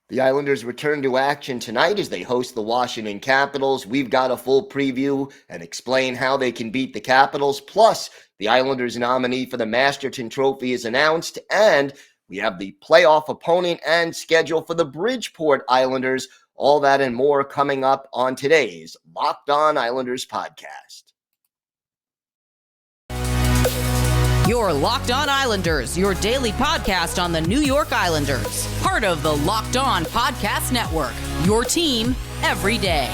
The Islanders return to action tonight as they host the Washington Capitals. We've got a full preview and explain how they can beat the Capitals. Plus, the Islanders nominee for the Masterton Trophy is announced, and we have the playoff opponent and schedule for the Bridgeport Islanders. All that and more coming up on today's Locked On Islanders podcast. Your Locked On Islanders, your daily podcast on the New York Islanders. Part of the Locked On Podcast Network, your team every day.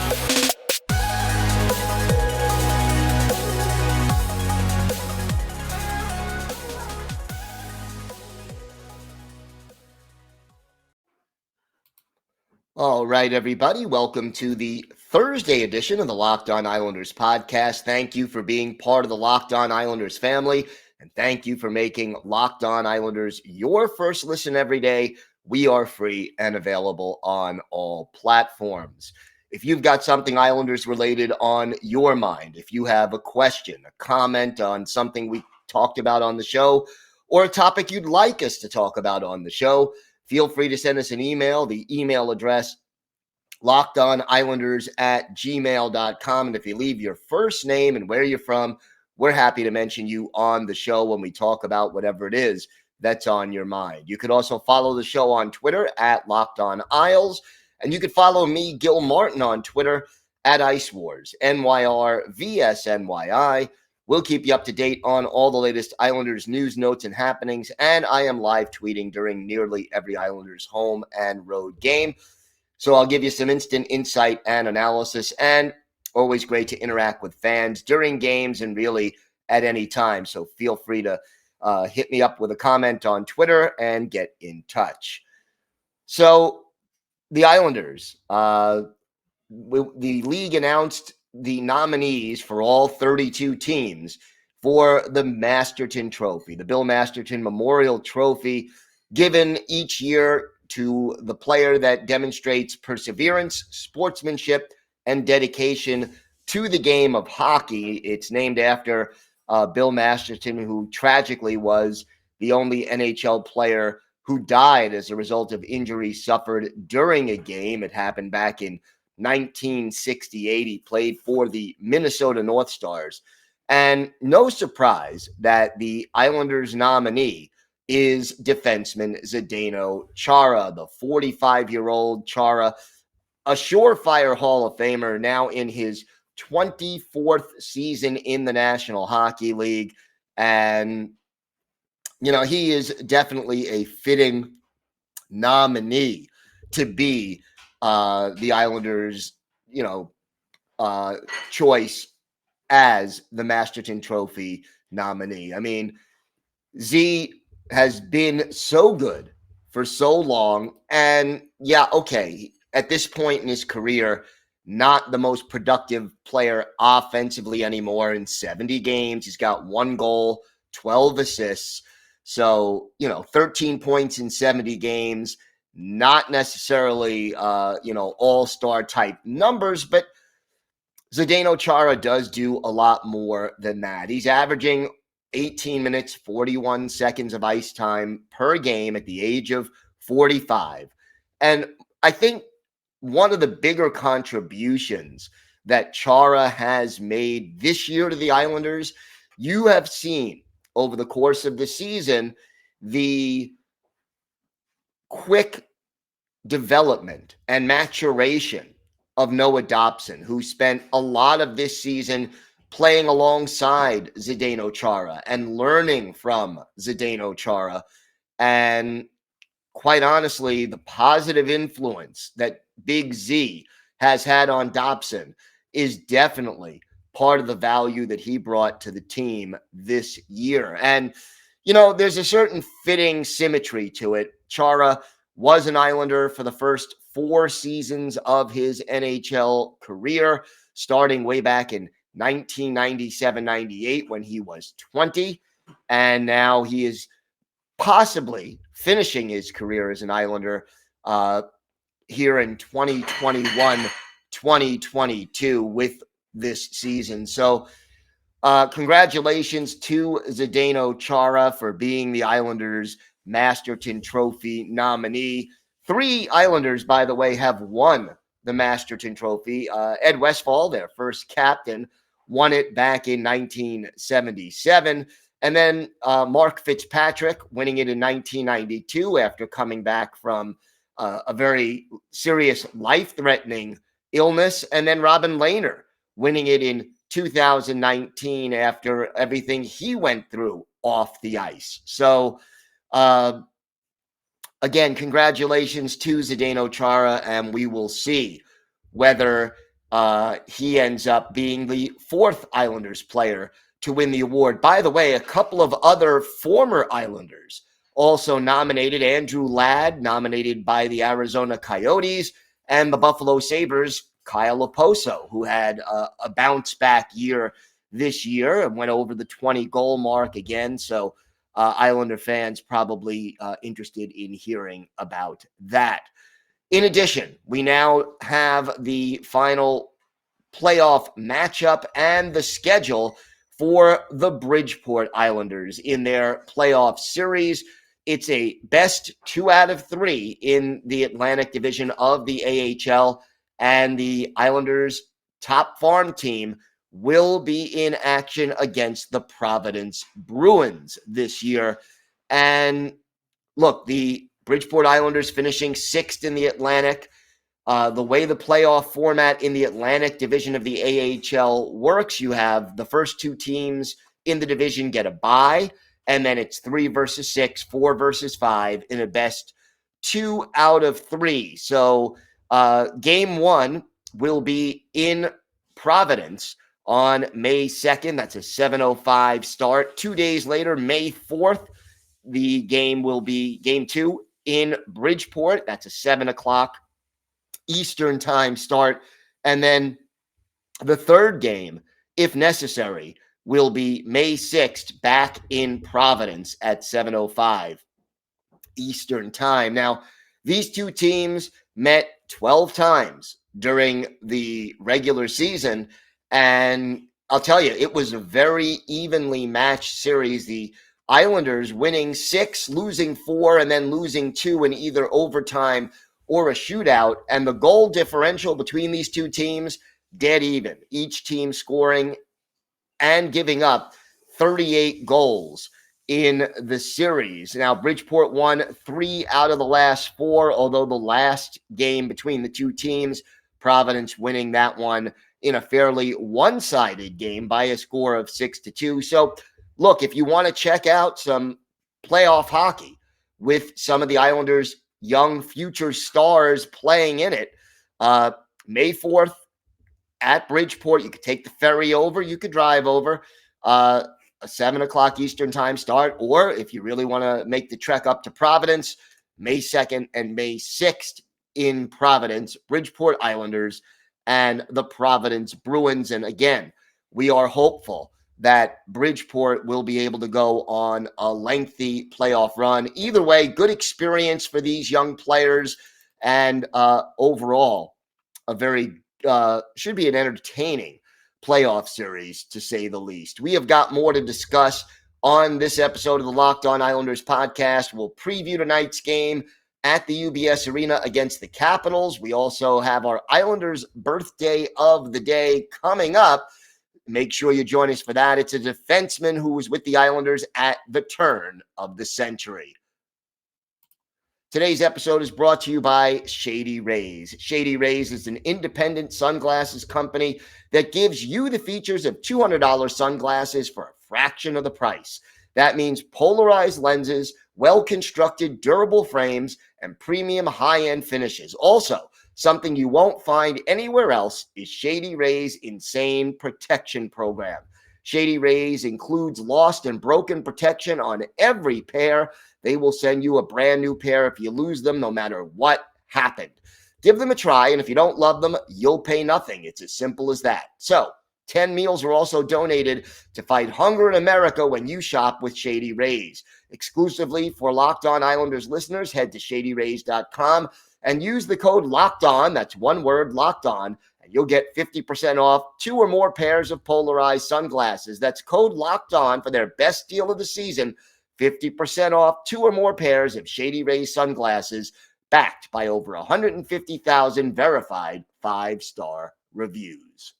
All right, everybody. Welcome to the Thursday edition of the Locked On Islanders podcast. Thank you for being part of the Locked On Islanders family. And thank you for making Locked On Islanders your first listen every day. We are free and available on all platforms. If you've got something Islanders related on your mind, if you have a question, a comment on something we talked about on the show, or a topic you'd like us to talk about on the show, feel free to send us an email. The email address, lockedonislanders@gmail.com. And if you leave your first name and where you're from, we're happy to mention you on the show when we talk about whatever it is that's on your mind. You could also follow the show on Twitter at Locked On Isles. And you could follow me, Gil Martin, on Twitter at Ice Wars, NYRVSNYI. We'll keep you up to date on all the latest Islanders news, notes, and happenings. And I am live tweeting during nearly every Islanders home and road game. So I'll give you some instant insight and analysis, and always great to interact with fans during games and really at any time. So feel free to hit me up with a comment on Twitter and get in touch. So the Islanders, the league announced the nominees for all 32 teams for the Masterton Trophy, the Bill Masterton Memorial Trophy, given each year to the player that demonstrates perseverance, sportsmanship, and dedication to the game of hockey. It's named after Bill Masterton, who tragically was the only NHL player who died as a result of injuries suffered during a game. It happened back in 1968. He played for the Minnesota North Stars. And no surprise that the Islanders nominee is defenseman Zdeno Chara, the 45-year-old Chara, a surefire Hall of Famer, now in his 24th season in the National Hockey League. And, you know, he is definitely a fitting nominee to be the Islanders, choice as the Masterton Trophy nominee. I mean, Z has been so good for so long. And yeah, okay, at this point in his career, not the most productive player offensively anymore. In 70 games, he's got 1 goal, 12 assists. So, 13 points in 70 games, not necessarily, all-star type numbers, but Zdeno Chara does do a lot more than that. He's averaging 18 minutes, 41 seconds of ice time per game at the age of 45. And I think one of the bigger contributions that Chara has made this year to the Islanders, you have seen over the course of the season, the quick development and maturation of Noah Dobson, who spent a lot of this season playing alongside Zdeno Chara and learning from Zdeno Chara. And quite honestly, the positive influence that Big Z has had on Dobson is definitely part of the value that he brought to the team this year. And, there's a certain fitting symmetry to it. Chara was an Islander for the first 4 seasons of his NHL career, starting way back in 1997-98 when he was 20. And now he is possibly finishing his career as an Islander here in 2021-2022 with this season. So congratulations to Zdeno Chara for being the Islanders Masterton Trophy nominee. 3 Islanders, by the way, have won the Masterton Trophy. Ed Westfall, their first captain, won it back in 1977. And then Mark Fitzpatrick winning it in 1992 after coming back from a very serious life-threatening illness. And then Robin Lehner winning it in 2019 after everything he went through off the ice. So, again, congratulations to Zdeno Chara, and we will see whether he ends up being the 4th Islanders player to win the award. By the way, a couple of other former Islanders also nominated. Andrew Ladd, nominated by the Arizona Coyotes, and the Buffalo Sabres, Kyle Oposo, who had a bounce-back year this year and went over the 20-goal mark again. So Islander fans probably interested in hearing about that. In addition, we now have the final playoff matchup and the schedule for the Bridgeport Islanders in their playoff series. It's a best 2 out of 3 in the Atlantic Division of the AHL, and the Islanders' top farm team will be in action against the Providence Bruins this year. And look, the Bridgeport Islanders finishing 6th in the Atlantic. The way the playoff format in the Atlantic Division of the AHL works, you have the first 2 teams in the division get a bye, and then it's 3 versus 6, 4 versus 5 in a best 2 out of 3. So game 1 will be in Providence on May 2nd. That's a 7:05 start. 2 days later, May 4th, the game will be game 2 in Bridgeport. That's a 7 o'clock Eastern time start. And then the third game, if necessary, will be May 6th back in Providence at 7:05 Eastern time. Now, these 2 teams met 12 times during the regular season, and I'll tell you, it was a very evenly matched series. The Islanders winning 6, losing 4, and then losing 2 in either overtime or a shootout. And the goal differential between these 2 teams, dead even. Each team scoring and giving up 38 goals in the series. Now, Bridgeport won 3 out of the last 4, although the last game between the 2 teams, Providence winning that one in a fairly one-sided game by a score of 6-2. So, look, if you want to check out some playoff hockey with some of the Islanders' young future stars playing in it, May 4th at Bridgeport, you could take the ferry over, you could drive over, a 7 o'clock Eastern time start, or if you really want to make the trek up to Providence, May 2nd and May 6th in Providence, Bridgeport Islanders and the Providence Bruins. And again, we are hopeful that Bridgeport will be able to go on a lengthy playoff run. Either way, good experience for these young players, and overall, a very should be an entertaining playoff series, to say the least. We have got more to discuss on this episode of the Locked On Islanders podcast. We'll preview tonight's game at the UBS Arena against the Capitals. We also have our Islanders birthday of the day coming up. Make sure you join us for that. It's a defenseman who was with the Islanders at the turn of the century. Today's episode is brought to you by Shady Rays. Shady Rays is an independent sunglasses company that gives you the features of $200 sunglasses for a fraction of the price. That means polarized lenses, well-constructed durable frames, and premium high-end finishes. Also, something you won't find anywhere else is Shady Rays' Insane Protection Program. Shady Rays includes lost and broken protection on every pair. They will send you a brand new pair if you lose them, no matter what happened. Give them a try, and if you don't love them, you'll pay nothing. It's as simple as that. So, 10 meals are also donated to fight hunger in America when you shop with Shady Rays. Exclusively for Locked On Islanders listeners, head to shadyrays.com and use the code Locked On, that's one word, Locked On, and you'll get 50% off 2 or more pairs of polarized sunglasses. That's code Locked On for their best deal of the season, 50% off 2 or more pairs of Shady Rays sunglasses. backed by over 150,000 verified 5-star reviews.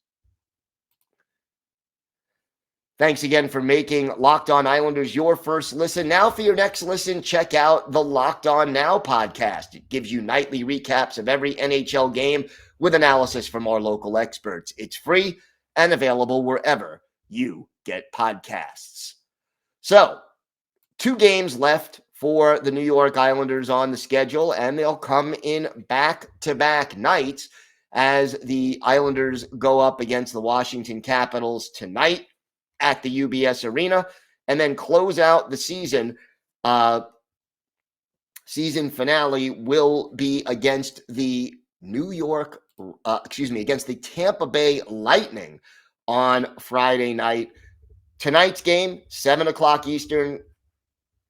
Thanks again for making Locked On Islanders your first listen. Now for your next listen, check out the Locked On Now podcast. It gives you nightly recaps of every NHL game with analysis from our local experts. It's free and available wherever you get podcasts. So, 2 games left for the New York Islanders on the schedule, and they'll come in back-to-back nights as the Islanders go up against the Washington Capitals tonight at the UBS Arena, and then close out the season. Season finale will be against the against the Tampa Bay Lightning on Friday night. Tonight's game, 7 o'clock Eastern.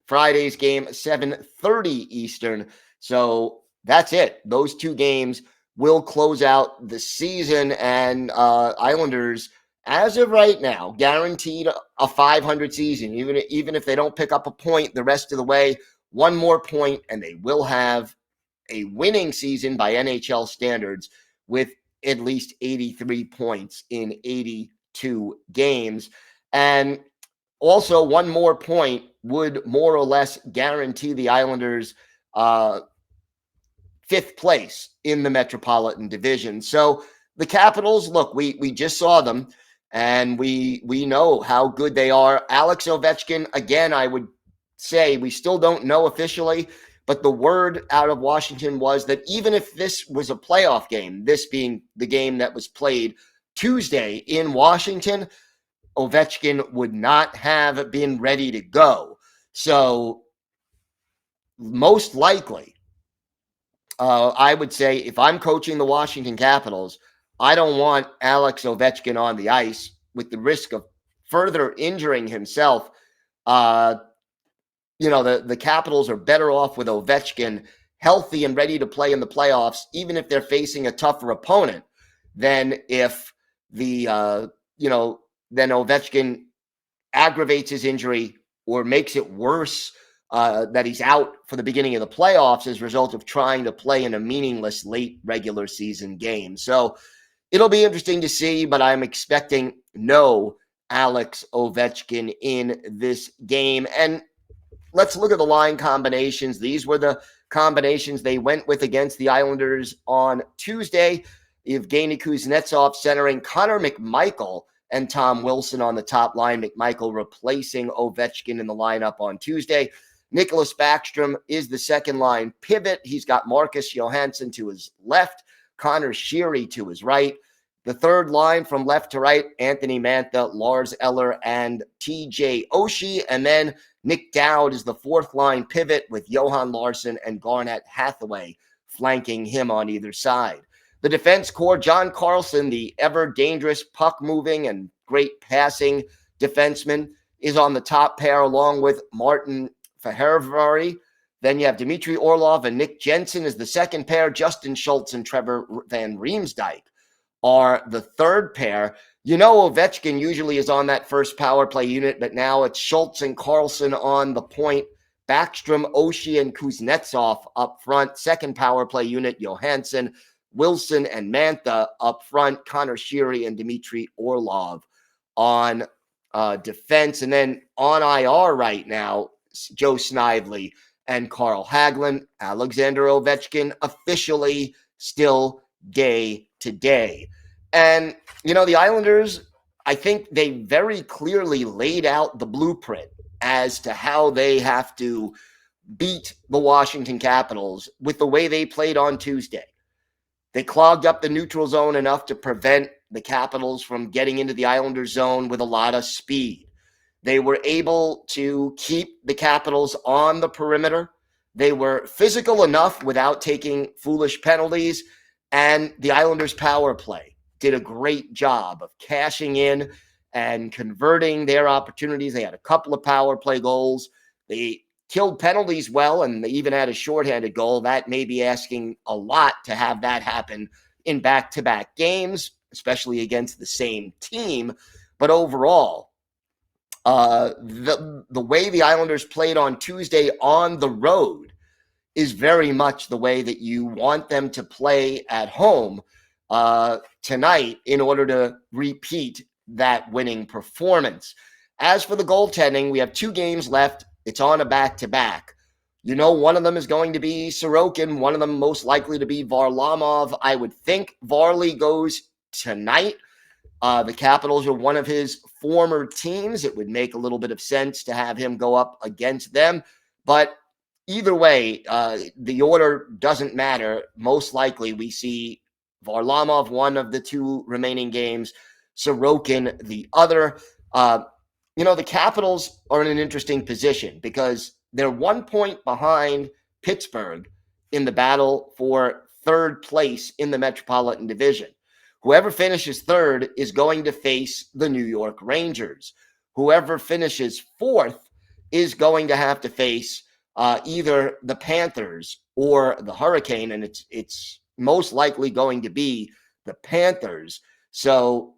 Friday's game, 7:30 Eastern. So that's it. Those 2 games will close out the season, and Islanders, as of right now, guaranteed a 500 season. Even if they don't pick up a point the rest of the way, 1 more point, and they will have a winning season by NHL standards with at least 83 points in 82 games. And also, 1 more point would more or less guarantee the Islanders 5th place in the Metropolitan Division. So the Capitals, look, we just saw them, and we know how good they are. Alex Ovechkin, again, I would say we still don't know officially, but the word out of Washington was that even if this was a playoff game, this being the game that was played Tuesday in Washington, Ovechkin would not have been ready to go. So most likely, I would say if I'm coaching the Washington Capitals, I don't want Alex Ovechkin on the ice with the risk of further injuring himself. The Capitals are better off with Ovechkin healthy and ready to play in the playoffs, even if they're facing a tougher opponent, than if then Ovechkin aggravates his injury or makes it worse that he's out for the beginning of the playoffs as a result of trying to play in a meaningless late regular season game. So it'll be interesting to see, but I'm expecting no Alex Ovechkin in this game. And let's look at the line combinations. These were the combinations they went with against the Islanders on Tuesday. Evgeny Kuznetsov centering Connor McMichael and Tom Wilson on the top line. McMichael replacing Ovechkin in the lineup on Tuesday. Nicholas Backstrom is the second line pivot. He's got Marcus Johansson to his left, Connor Sheary to his right. The third line from left to right, Anthony Mantha, Lars Eller, and TJ Oshie. And then Nick Dowd is the fourth line pivot with Johan Larsson and Garnett Hathaway flanking him on either side. The defense core, John Carlson, the ever-dangerous puck-moving and great passing defenseman, is on the top pair along with Martin Fehervari. Then you have Dmitry Orlov and Nick Jensen as the second pair. Justin Schultz and Trevor Van Riemsdyk are the third pair. Ovechkin usually is on that first power play unit, but now it's Schultz and Carlson on the point. Backstrom, Oshie, and Kuznetsov up front. Second power play unit, Johansson, Wilson, and Mantha up front. Connor Sheary and Dmitry Orlov on defense. And then on IR right now, Joe Snively and Carl Hagelin. Alexander Ovechkin officially still day to day. And, the Islanders, I think they very clearly laid out the blueprint as to how they have to beat the Washington Capitals with the way they played on Tuesday. They clogged up the neutral zone enough to prevent the Capitals from getting into the Islanders zone with a lot of speed. They were able to keep the Capitals on the perimeter. They were physical enough without taking foolish penalties. And the Islanders' power play did a great job of cashing in and converting their opportunities. They had a couple of power play goals. They killed penalties well, and they even had a shorthanded goal. That may be asking a lot to have that happen in back-to-back games, especially against the same team. But overall, the way the Islanders played on Tuesday on the road is very much the way that you want them to play at home tonight in order to repeat that winning performance. As for the goaltending, we have 2 games left. It's on a back-to-back. You know, one of them is going to be Sorokin, one of them most likely to be Varlamov. I would think Varley goes tonight. The Capitals are one of his former teams. It would make a little bit of sense to have him go up against them. But either way, the order doesn't matter. Most likely we see Varlamov one of the 2 remaining games, Sorokin the other. The Capitals are in an interesting position because they're 1 point behind Pittsburgh in the battle for third place in the Metropolitan Division. Whoever finishes third is going to face the New York Rangers. Whoever finishes fourth is going to have to face either the Panthers or the Hurricane, and it's most likely going to be the Panthers. So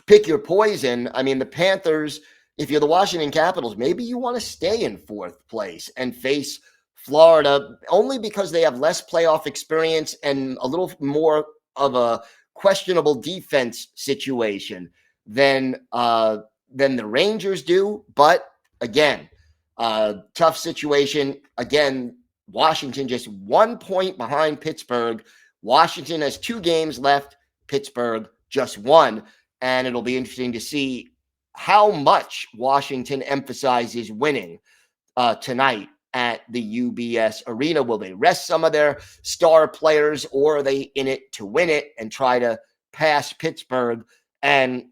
pick your poison. I mean, the Panthers, if you're the Washington Capitals, maybe you want to stay in fourth place and face Florida only because they have less playoff experience and a little more of a questionable defense situation than the Rangers do. But again, tough situation. Again, Washington just 1 point behind Pittsburgh. Washington has 2 games left. Pittsburgh just 1. And it'll be interesting to see how much Washington emphasizes winning tonight at the UBS Arena. Will they rest some of their star players, or are they in it to win it and try to pass Pittsburgh and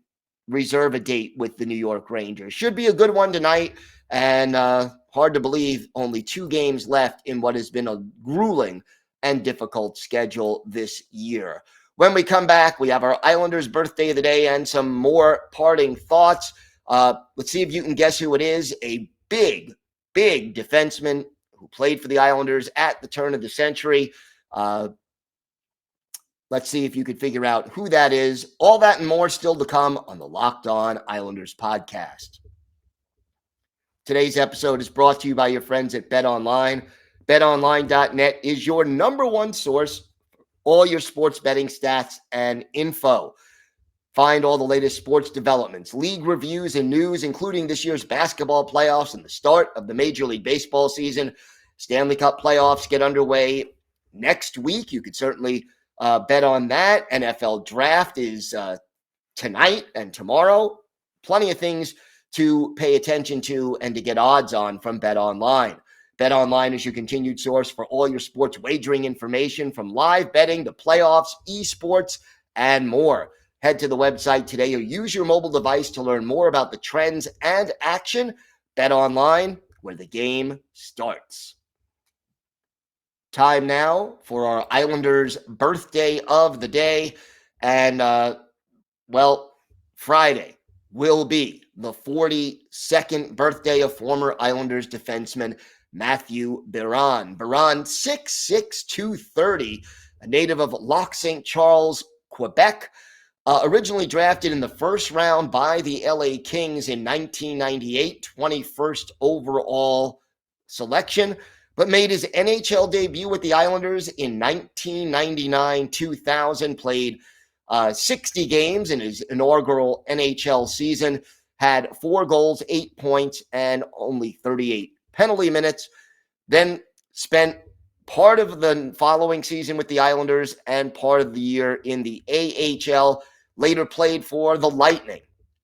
reserve a date with the New York Rangers? Should be a good one tonight, and hard to believe only 2 games left in what has been a grueling and difficult schedule this year. When we come back, we have our Islanders birthday of the day and some more parting thoughts. Let's see if you can guess who it is. A big defenseman who played for the Islanders at the turn of the century. Let's see if you could figure out who that is. All that and more still to come on the Locked On Islanders podcast. Today's episode is brought to you by your friends at BetOnline. BetOnline.net is your number one source all your sports betting stats and info. Find all the latest sports developments, league reviews, and news, including this year's basketball playoffs and the start of the Major League Baseball season. Stanley Cup playoffs get underway next week. You could certainly bet on that. NFL draft is tonight and tomorrow. Plenty of things to pay attention to and to get odds on from BetOnline. BetOnline is your continued source for all your sports wagering information, from live betting to playoffs, esports, and more. Head to the website today or use your mobile device to learn more about the trends and action. BetOnline, where the game starts. Time now for our Islanders birthday of the day. And, Friday will be the 42nd birthday of former Islanders defenseman Matthew Biron. Biron, 6'6", 230, a native of Lac St. Charles, Quebec. Originally drafted in the first round by the LA Kings in 1998, 21st overall selection, but made his NHL debut with the Islanders in 1999-2000, played 60 games in his inaugural NHL season, had 4 goals, 8 points, and only 38 penalty minutes. Then spent part of the following season with the Islanders and part of the year in the AHL. Later played for the Lightning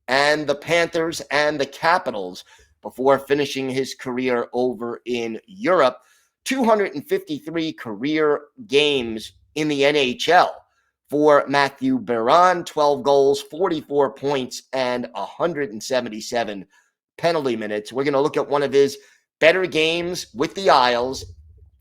and the Panthers and the Capitals before finishing his career over in Europe. 253 career games in the NHL for Matthew Biron, 12 goals, 44 points, and 177 penalty minutes. We're going to look at one of his better games with the Isles,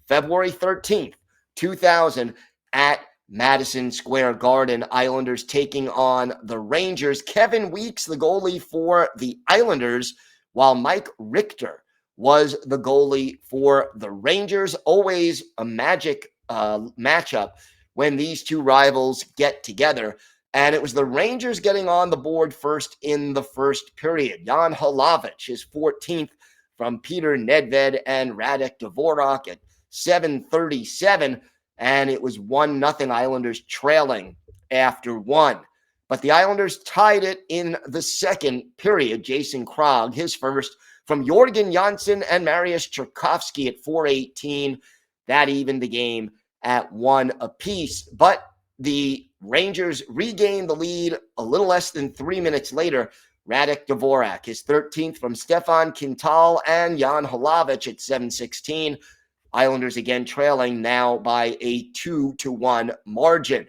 February 13th, 2000, at Madison Square Garden. Islanders taking on the Rangers. Kevin Weeks, the goalie for the Islanders, while Mike Richter was the goalie for the Rangers. Always a magic matchup when these two rivals get together. And it was the Rangers getting on the board first in the first period. Jan Hlavich, his 14th from Peter Nedved and Radek Dvorak. At 7:37, and it was 1-0 Islanders trailing after one. But the Islanders tied it in the second period. Jason Krog, his first from Jorgen Janssen and Marius Tchaikovsky at 4:18. That evened the game at 1 apiece. But the Rangers regained the lead a little less than 3 minutes later. Radek Dvorak, his 13th from Stefan Quintal and Jan Hlavich at 7:16. Islanders again trailing now by a 2-1 margin.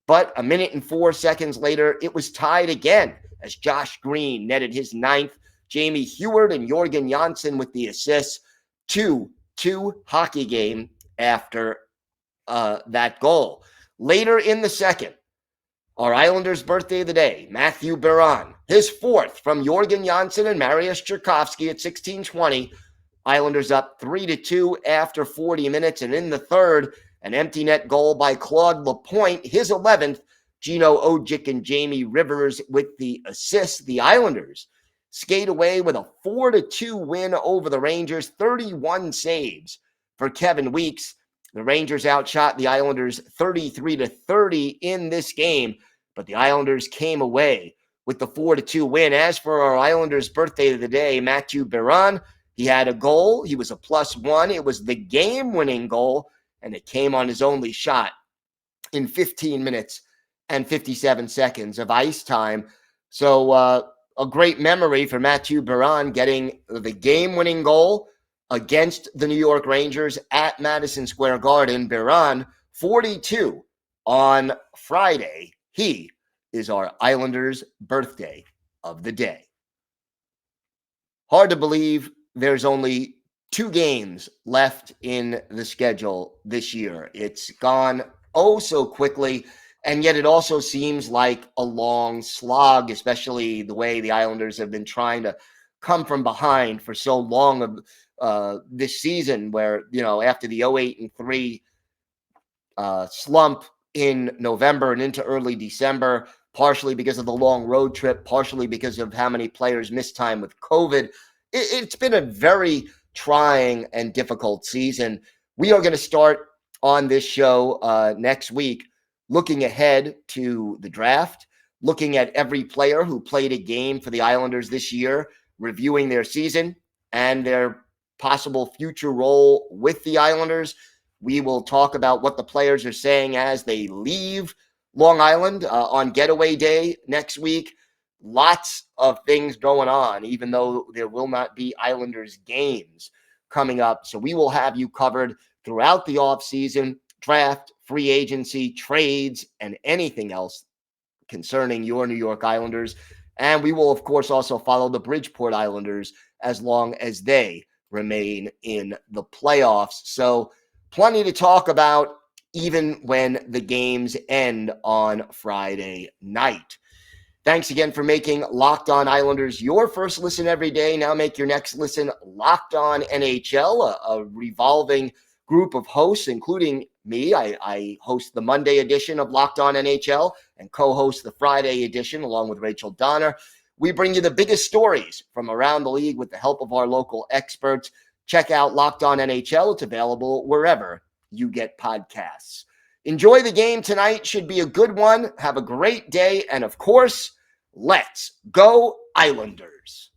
But a minute and 4 seconds later, it was tied again as Josh Green netted his 9th. Jamie Heward and Jorgen Janssen with the assists. 2-2 hockey game after that goal. Later in the second, our Islanders' birthday of the day, Matthew Biron, his 4th from Jorgen Janssen and Marius Tchaikovsky at 16:20. Islanders up 3-2 after 40 minutes. And in the third, an empty net goal by Claude Lapointe, his 11th. Gino Ojic and Jamie Rivers with the assist. The Islanders skate away with a 4-2 win over the Rangers, 31 saves for Kevin Weeks. The Rangers outshot the Islanders 33-30 in this game, but the Islanders came away with the 4-2 win. As for our Islanders' birthday of the day, Matthew Biron, he had a goal. He was a +1. It was the game-winning goal, and it came on his only shot in 15 minutes and 57 seconds of ice time. So a great memory for Matthew Biron getting the game-winning goal against the New York Rangers at Madison Square Garden. Biron, 42 on Friday. He is our Islanders' birthday of the day. Hard to believe there's only 2 games left in the schedule this year. It's gone oh so quickly, and yet it also seems like a long slog, especially the way the Islanders have been trying to come from behind for so long of this season, where, you know, after the 0-8-3 slump in November and into early December, partially because of the long road trip, partially because of how many players missed time with COVID, it's been a very trying and difficult season. We are going to start on this show next week looking ahead to the draft, looking at every player who played a game for the Islanders this year, reviewing their season and their possible future role with the Islanders. We will talk about what the players are saying as they leave Long Island on getaway day next week. Lots of things going on, even though there will not be Islanders games coming up. So we will have you covered throughout the offseason, draft, free agency, trades, and anything else concerning your New York Islanders. And we will, of course, also follow the Bridgeport Islanders as long as they remain in the playoffs. So plenty to talk about even when the games end on Friday night. Thanks again for making Locked On Islanders your first listen every day. Now make your next listen Locked On NHL, a revolving group of hosts, including me. I host the Monday edition of Locked On NHL and co-host the Friday edition along with Rachel Donner. We bring you the biggest stories from around the league with the help of our local experts. Check out Locked On NHL. It's available wherever you get podcasts. Enjoy the game tonight. Should be a good one. Have a great day. And of course, let's go Islanders.